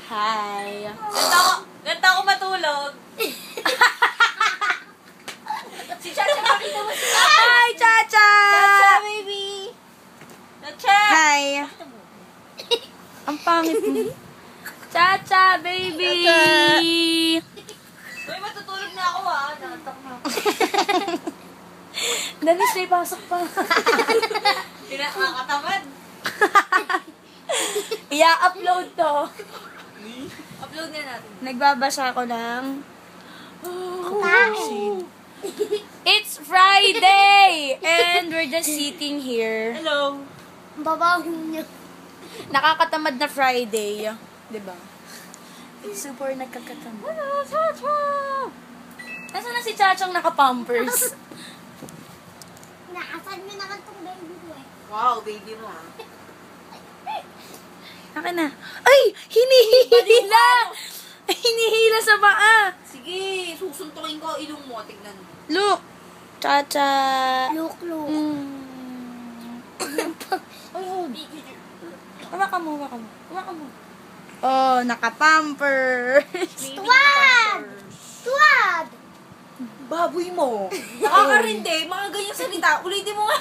Hi. Ganda ako matulog. Si Chacha, pakita mo siya. Hi, Chacha! Chacha, baby. Chacha. Hi. Ang pangit mo. Chacha, baby! Uy, matutulog na ako ha. Nakatak na ako. Dali, stay, pasok pa. Nakakatamad. I-upload to. Upload na natin. Nagbabasa ako ng... It's Friday! And we're just sitting here. Hello. Babahong niya. Nakakatamad na Friday. Diba? It's super nakakatamad. Hello, Chacha! Nasaan na si Chachang naka-pampers? Naasan mo naman itong baby ko eh. Wow, baby mo ha. Akin na. Ay! Hinihila! Hinihila sa paa! Sige, susuntukin ko ilong mo. Tignan mo. Look! Chacha! Look. Hawakan mo. Oh, naka-pampers! Tuwad! Tuwad! Baboy mo. Nakakarindi. Mga ganyang salita. Ulitin mo nga.